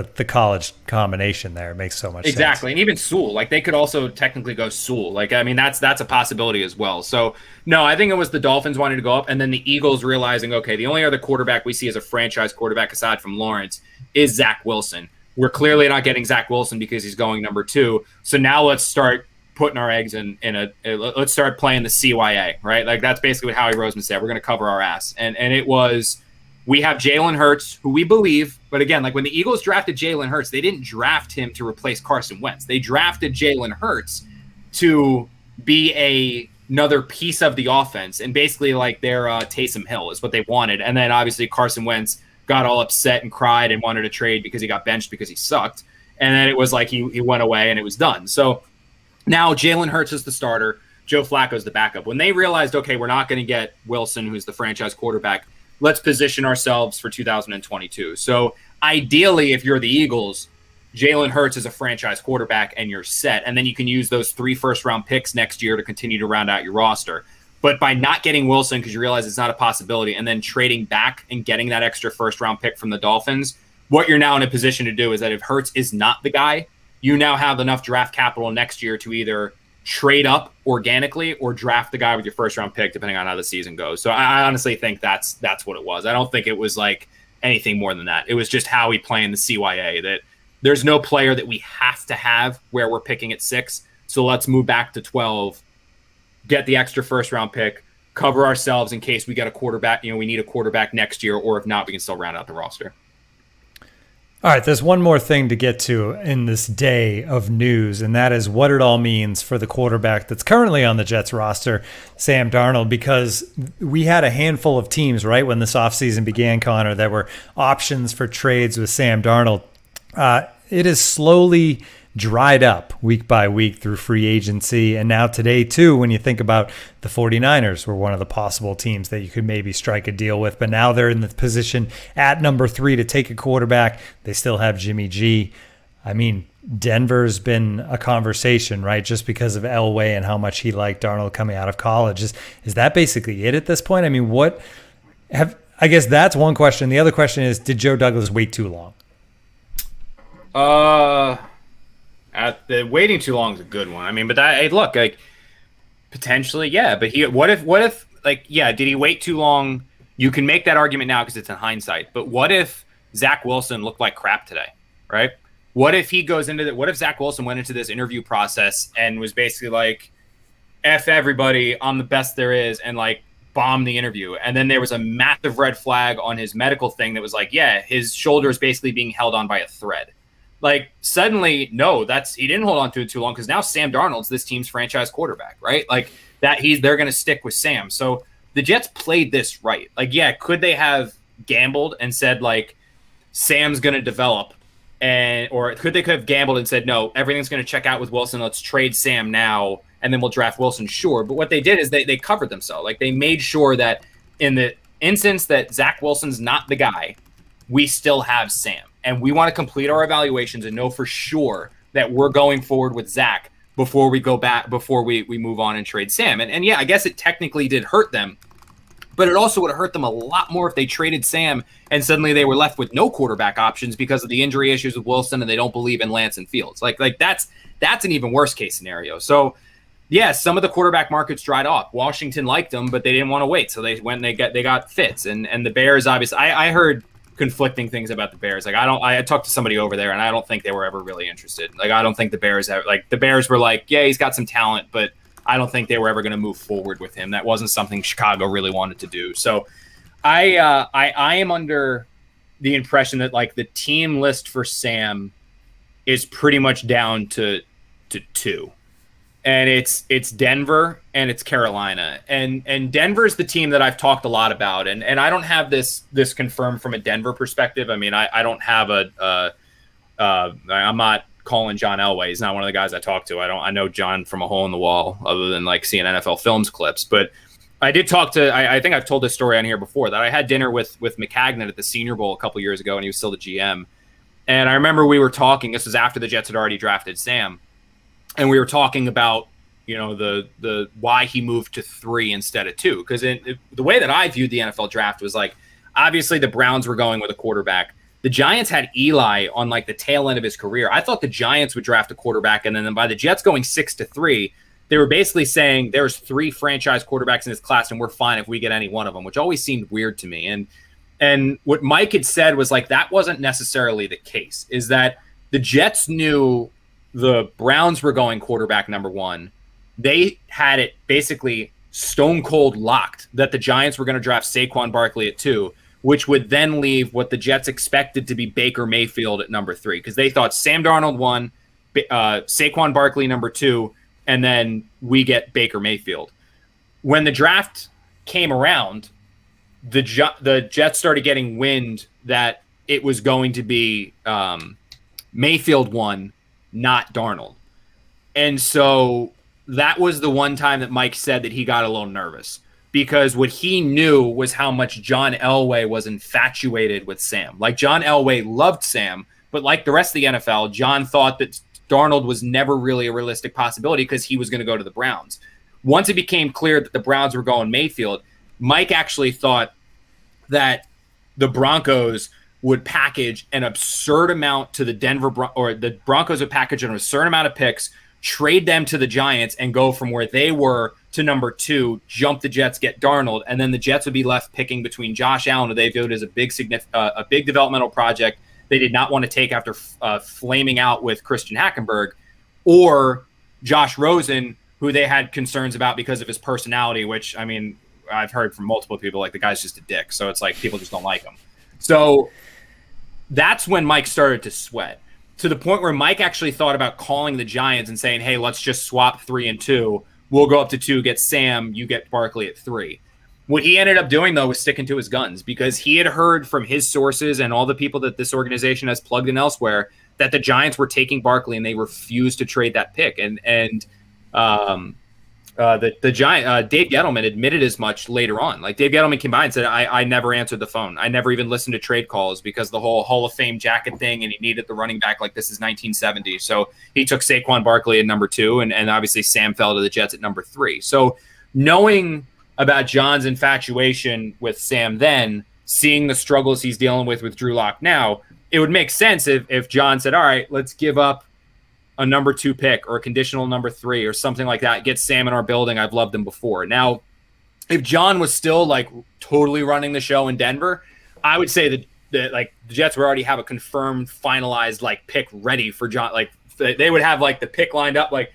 the college combination there. It makes so much sense. Exactly. And even Sewell, like they could also technically go Sewell. Like, I mean, that's a possibility as well. So no, I think it was the Dolphins wanting to go up, and then the Eagles realizing, okay, the only other quarterback we see as a franchise quarterback aside from Lawrence is Zach Wilson. We're clearly not getting Zach Wilson because he's going number 2. So now let's start putting our eggs let's start playing the CYA, right? Like that's basically what Howie Roseman said. We're going to cover our ass. And it was, we have Jalen Hurts, who we believe, but again, like when the Eagles drafted Jalen Hurts, they didn't draft him to replace Carson Wentz. They drafted Jalen Hurts to be another piece of the offense, and basically like their Taysom Hill is what they wanted. And then obviously Carson Wentz got all upset and cried and wanted to trade because he got benched because he sucked. And then it was like he went away and it was done. So now Jalen Hurts is the starter. Joe Flacco's the backup. When they realized, okay, we're not going to get Wilson, who's the franchise quarterback, let's position ourselves for 2022. So ideally, if you're the Eagles, Jalen Hurts is a franchise quarterback and you're set. And then you can use those 3 first-round picks next year to continue to round out your roster. But by not getting Wilson, because you realize it's not a possibility, and then trading back and getting that extra first-round pick from the Dolphins, what you're now in a position to do is that if Hurts is not the guy, you now have enough draft capital next year to either trade up organically or draft the guy with your first-round pick, depending on how the season goes. So I honestly think that's what it was. I don't think it was like anything more than that. It was just Howie playing the CYA, that there's no player that we have to have where we're picking at 6. So let's move back to 12, get the extra first-round pick, cover ourselves in case we get a quarterback. We need a quarterback next year, or if not, we can still round out the roster. All right, there's one more thing to get to in this day of news, and that is what it all means for the quarterback that's currently on the Jets roster, Sam Darnold, because we had a handful of teams, right, when this offseason began, Connor, that were options for trades with Sam Darnold. It is slowly dried up week by week through free agency. And now today, too, when you think about the 49ers were one of the possible teams that you could maybe strike a deal with. But now they're in the position at number 3 to take a quarterback. They still have Jimmy G. I mean, Denver's been a conversation, right? Just because of Elway and how much he liked Darnold coming out of college. Is that basically it at this point? I mean, I guess that's one question. The other question is, did Joe Douglas wait too long? The waiting too long is a good one. I mean, but look, like potentially, yeah. But what if, like, yeah, did he wait too long? You can make that argument now because it's in hindsight. But what if Zach Wilson looked like crap today, right? What if he goes into what if Zach Wilson went into this interview process and was basically like, F everybody, I'm the best there is, and like bombed the interview. And then there was a massive red flag on his medical thing that was like, yeah, his shoulder is basically being held on by a thread. Like suddenly, no, he didn't hold on to it too long because now Sam Darnold's this team's franchise quarterback, right? Like they're going to stick with Sam. So the Jets played this right. Like, yeah, could they have gambled and said like Sam's going to develop, or could they have gambled and said no, everything's going to check out with Wilson. Let's trade Sam now and then we'll draft Wilson. Sure, but what they did is they covered themselves. Like they made sure that in the instance that Zach Wilson's not the guy, we still have Sam. And we want to complete our evaluations and know for sure that we're going forward with Zach before we go back, before we move on and trade Sam. And yeah, I guess it technically did hurt them, but it also would have hurt them a lot more if they traded Sam and suddenly they were left with no quarterback options because of the injury issues with Wilson and they don't believe in Lance and Fields. Like that's an even worse case scenario. So yeah, some of the quarterback markets dried off. Washington liked them, but they didn't want to wait. So they went and they got Fitz and the Bears, obviously, I heard conflicting things about the Bears. Like I talked to somebody over there and I don't think they were ever really interested. Like I don't think the Bears were like, yeah, he's got some talent, but I don't think they were ever going to move forward with him. That wasn't something Chicago really wanted to do. So I am under the impression that like the team list for Sam is pretty much down to 2. And it's Denver and it's Carolina. And Denver's the team that I've talked a lot about. And I don't have this confirmed from a Denver perspective. I mean, I don't have I'm not calling John Elway. He's not one of the guys I talk to. I know John from a hole in the wall other than like seeing NFL Films clips. But I did talk to, I think I've told this story on here before, that I had dinner with McCagnon at the Senior Bowl a couple years ago and he was still the GM. And I remember we were talking, this was after the Jets had already drafted Sam. And we were talking about, the why he moved to 3 instead of 2. Because the way that I viewed the NFL draft was like, obviously the Browns were going with a quarterback. The Giants had Eli on like the tail end of his career. I thought the Giants would draft a quarterback, and then by the Jets going 6-3, they were basically saying there's 3 franchise quarterbacks in this class, and we're fine if we get any one of them, which always seemed weird to me. And what Mike had said was like that wasn't necessarily the case, is that the Jets knew the Browns were going quarterback number 1. They had it basically stone cold locked that the Giants were going to draft Saquon Barkley at 2, which would then leave what the Jets expected to be Baker Mayfield at number 3, because they thought Sam Darnold 1, Saquon Barkley number 2, and then we get Baker Mayfield. When the draft came around, the Jets started getting wind that it was going to be Mayfield 1, not Darnold. And so that was the one time that Mike said that he got a little nervous, because what he knew was how much John Elway was infatuated with Sam. Like, John Elway loved Sam, but like the rest of the NFL, John thought that Darnold was never really a realistic possibility because he was going to go to the Browns. Once it became clear that the Browns were going Mayfield, Mike actually thought that the Broncos would package an absurd amount to the the Broncos would package an absurd amount of picks, trade them to the Giants, and go from where they were to number 2, jump the Jets, get Darnold, and then the Jets would be left picking between Josh Allen, who they viewed as a big developmental project they did not want to take after flaming out with Christian Hackenberg, or Josh Rosen, who they had concerns about because of his personality, which, I mean, I've heard from multiple people, like, the guy's just a dick. So it's like people just don't like him. So that's when Mike started to sweat, to the point where Mike actually thought about calling the Giants and saying, hey, let's just swap 3 and 2. We'll go up to 2, get Sam, you get Barkley at 3. What he ended up doing, though, was sticking to his guns, because he had heard from his sources and all the people that this organization has plugged in elsewhere that the Giants were taking Barkley and they refused to trade that pick. The Giant Dave Gettleman admitted as much later on. Like, Dave Gettleman came by and said, I never answered the phone. I never even listened to trade calls because the whole Hall of Fame jacket thing, and he needed the running back like this is 1970. So he took Saquon Barkley at number 2, and obviously Sam fell to the Jets at number 3. So knowing about John's infatuation with Sam then, seeing the struggles he's dealing with Drew Lock now, it would make sense if John said, all right, let's give up a number 2 pick or a conditional number 3 or something like that. Get Sam in our building. I've loved him before. Now, if John was still like totally running the show in Denver, I would say that like the Jets would already have a confirmed, finalized like pick ready for John. Like, they would have like the pick lined up. Like,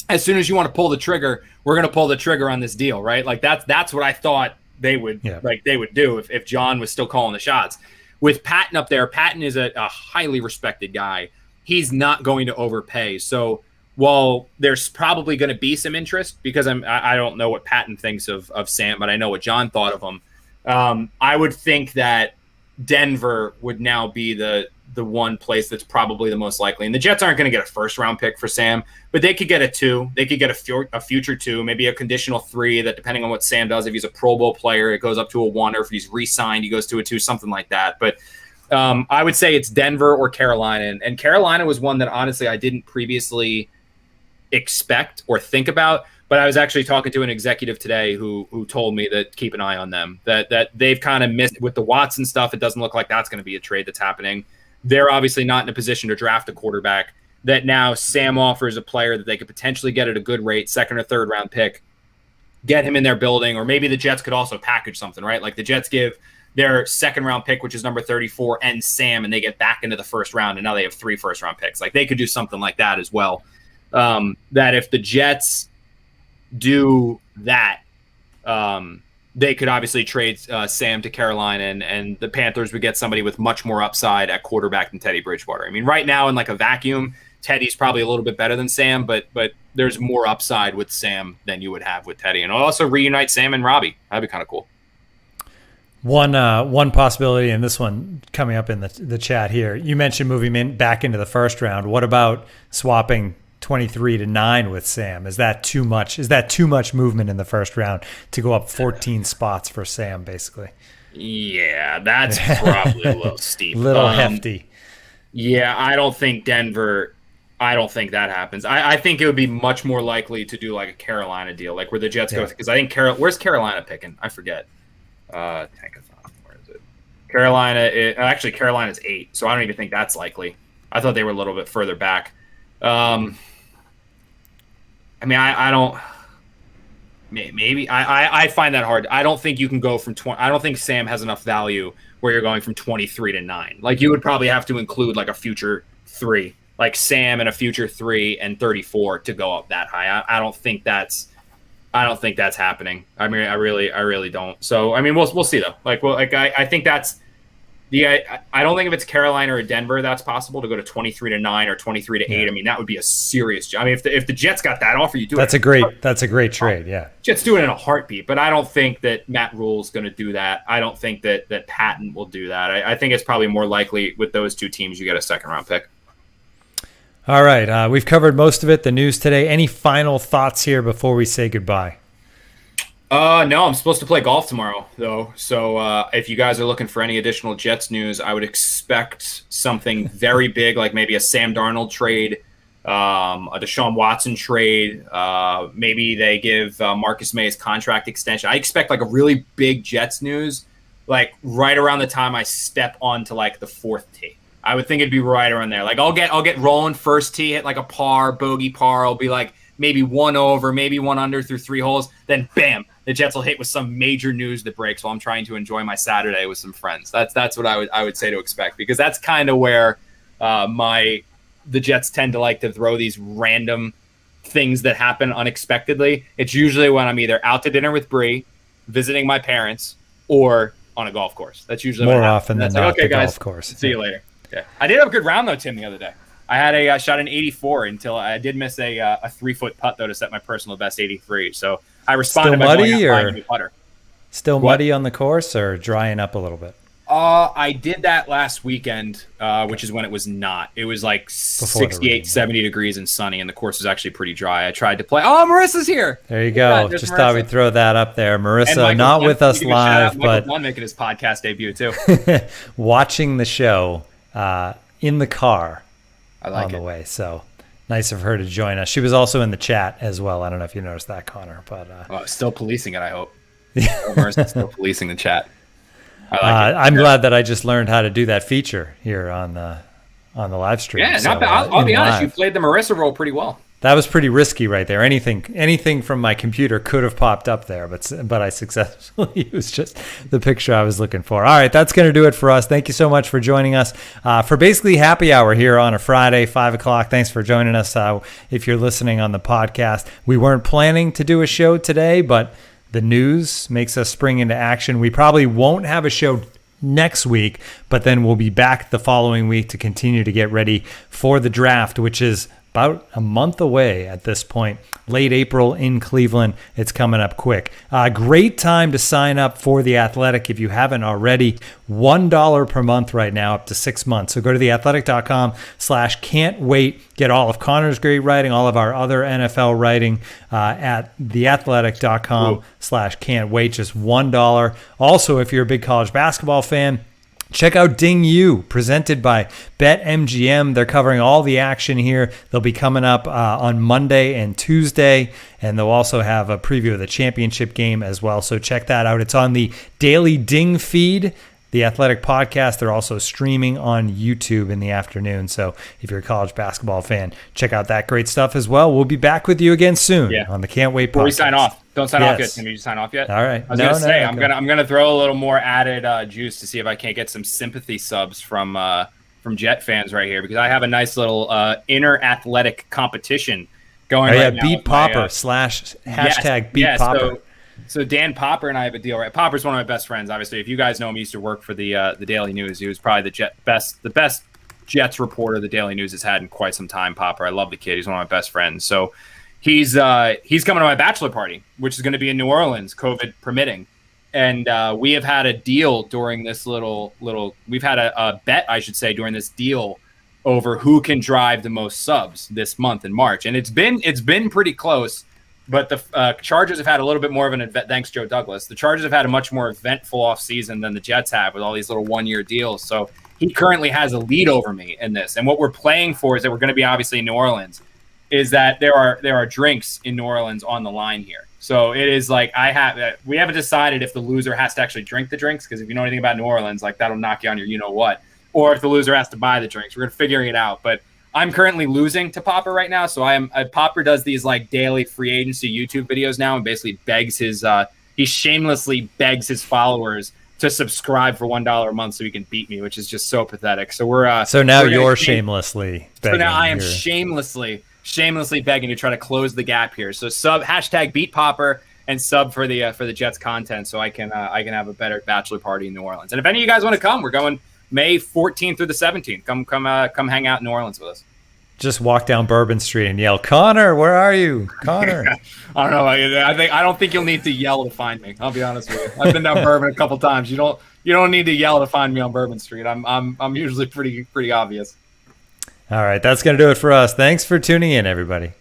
as soon as you want to pull the trigger, we're going to pull the trigger on this deal, right? Like that's what I thought they would do if John was still calling the shots. With Patton up there, Patton is a highly respected guy. He's not going to overpay. So while there's probably going to be some interest, because I don't know what Patton thinks of Sam, but I know what John thought of him. I would think that Denver would now be the one place that's probably the most likely. And the Jets aren't going to get a first-round pick for Sam, but they could get a 2. They could get a future 2, maybe a conditional 3 that, depending on what Sam does, if he's a Pro Bowl player, it goes up to a 1, or if he's re-signed, he goes to a 2, something like that. But I would say it's Denver or Carolina. And Carolina was one that, honestly, I didn't previously expect or think about. But I was actually talking to an executive today who told me that keep an eye on them, that they've kind of missed with the Watson stuff. It doesn't look like that's going to be a trade that's happening. They're obviously not in a position to draft a quarterback. That now Sam offers a player that they could potentially get at a good rate, 2nd or 3rd round pick, get him in their building, or maybe the Jets could also package something, right? Like the Jets give their 2nd round pick, which is number 34, and Sam, and they get back into the 1st round, and now they have 3 first round picks. Like, they could do something like that as well. That if the Jets do that, they could obviously trade Sam to Carolina, and the Panthers would get somebody with much more upside at quarterback than Teddy Bridgewater. I mean, right now in like a vacuum, Teddy's probably a little bit better than Sam, but there's more upside with Sam than you would have with Teddy. And I'll also reunite Sam and Robbie. That'd be kind of cool. One possibility, and this one coming up in the chat here, you mentioned moving back into the 1st round. What about swapping 23 to 9 with Sam? Is that too much? Is that too much movement in the 1st round to go up 14 spots for Sam, basically? Yeah, that's probably a little steep. Little hefty. Yeah, I don't think Denver. I don't think that happens. I think it would be much more likely to do like a Carolina deal, like where the Jets go, because I think where's Carolina picking? I forget. Tankathon. Where is it? Carolina's 8, so I don't even think that's likely. I thought they were a little bit further back. I don't. Maybe I find that hard. I don't think you can go from 20. I don't think Sam has enough value where you're going from 23 to 9. Like, you would probably have to include like a future 3, like Sam and a future 3 and 34 to go up that high. I don't think that's happening. I mean, I really don't. So, I mean, we'll see though. I think that's I don't think if it's Carolina or Denver that's possible to go to 23 to 9 or 23 to 8. I mean, that would be a serious job. I mean, if the Jets got that offer, you do it. That's a great trade. Yeah, Jets do it in a heartbeat. But I don't think that Matt Rule's going to do that. I don't think that Patton will do that. I think it's probably more likely with those two teams you get a second round pick. All right, we've covered most of it. The news today. Any final thoughts here before we say goodbye? No, I'm supposed to play golf tomorrow, though. So if you guys are looking for any additional Jets news, I would expect something very big, like maybe a Sam Darnold trade, a Deshaun Watson trade. Maybe they give Marcus May his contract extension. I expect like a really big Jets news, like right around the time I step onto like the 4th tee. I would think it'd be right around there. Like I'll get rolling first tee, hit like a par, bogey par. I'll be like maybe 1 over, maybe 1 under through 3 holes. Then bam, the Jets will hit with some major news that breaks while I'm trying to enjoy my Saturday with some friends. That's what I would say to expect, because that's kind of where the Jets tend to like to throw these random things that happen unexpectedly. It's usually when I'm either out to dinner with Bree, visiting my parents, or on a golf course. That's usually more often than not. Okay, the guys, golf course. See you later. Yeah, I did have a good round though, Tim, the other day. I had shot an 84 until I did miss a 3-foot putt though to set my personal best 83. So I responded still by muddy going out or putter. Still muddy on the course or drying up a little bit? I did that last weekend, which is when it was not. It was like 68, 70 degrees and sunny, and the course was actually pretty dry. I tried to play. Oh, Marissa's here. There you go. Just thought we'd throw that up there. Marissa, not with us live, but Michael making his podcast debut too. watching the show in the car on the way. So nice of her to join us. She was also in the chat as well. I don't know if you noticed that, Connor, but still policing it, I hope. Marissa's still policing the chat. I'm glad that I just learned how to do that feature here on the live stream. Yeah, not bad. I'll be honest, you played the Marissa role pretty well. That was pretty risky right there. Anything from my computer could have popped up there, but I successfully used just the picture I was looking for. All right, that's going to do it for us. Thank you so much for joining us for basically happy hour here on a Friday, 5 o'clock. Thanks for joining us. If you're listening on the podcast, we weren't planning to do a show today, but the news makes us spring into action. We probably won't have a show next week, but then we'll be back the following week to continue to get ready for the draft, which is about a month away at this point. Late April in Cleveland. It's coming up quick. Great time to sign up for The Athletic if you haven't already. $1 per month right now, up to 6 months. So go to theathletic.com/can't wait. Get all of Connor's great writing, all of our other NFL writing at theathletic.com/can't wait. Just $1. Also, if you're a big college basketball fan, check out Ding U, presented by BetMGM. They're covering all the action here. They'll be coming up on Monday and Tuesday, and they'll also have a preview of the championship game as well. So check that out. It's on the Daily Ding feed, the Athletic podcast. They're also streaming on YouTube in the afternoon. So if you're a college basketball fan, check out that great stuff as well. We'll be back with you again soon on the Can't Wait podcast. Before we sign off, don't sign off yet. Can you sign off yet? All right. I was gonna say I'm gonna throw a little more added juice to see if I can't get some sympathy subs from Jet fans right here, because I have a nice little inner athletic competition going. Oh, yeah, Beat Popper / hashtag Beat Popper. So Dan Popper and I have a deal, right? Popper's one of my best friends. Obviously, if you guys know him, he used to work for the Daily News. He was probably the best Jets reporter the Daily News has had in quite some time. Popper, I love the kid. He's one of my best friends. So he's coming to my bachelor party, which is going to be in New Orleans, COVID permitting. And we have had a deal during this we've had a bet, I should say, during this deal over who can drive the most subs this month in March. And it's been pretty close. But the Chargers have had a little bit more of an event. Thanks, Joe Douglas. The Chargers have had a much more eventful offseason than the Jets have with all these little one-year deals. So he currently has a lead over me in this. And what we're playing for is that we're going to be obviously in New Orleans. is that there are drinks in New Orleans on the line here. So it is like we haven't decided if the loser has to actually drink the drinks, because if you know anything about New Orleans, like that'll knock you on your what, or if the loser has to buy the drinks. We're figuring it out. But I'm currently losing to Popper right now. So Popper does these like daily free agency YouTube videos now and basically begs he shamelessly begs his followers to subscribe for $1 a month so he can beat me, which is just so pathetic. So so now you're shamelessly begging. So now I am shamelessly begging to try to close the gap here. So hashtag beat Popper and sub for the Jets content so I can have a better bachelor party in New Orleans. And if any of you guys want to come, we're going May 14th through the 17th. Come hang out in New Orleans with us. Just walk down Bourbon Street and yell, "Connor, where are you, Connor?" I don't know. I don't think you'll need to yell to find me. I'll be honest with you. I've been down Bourbon a couple times. You don't need to yell to find me on Bourbon Street. I'm usually pretty obvious. All right, that's gonna do it for us. Thanks for tuning in, everybody.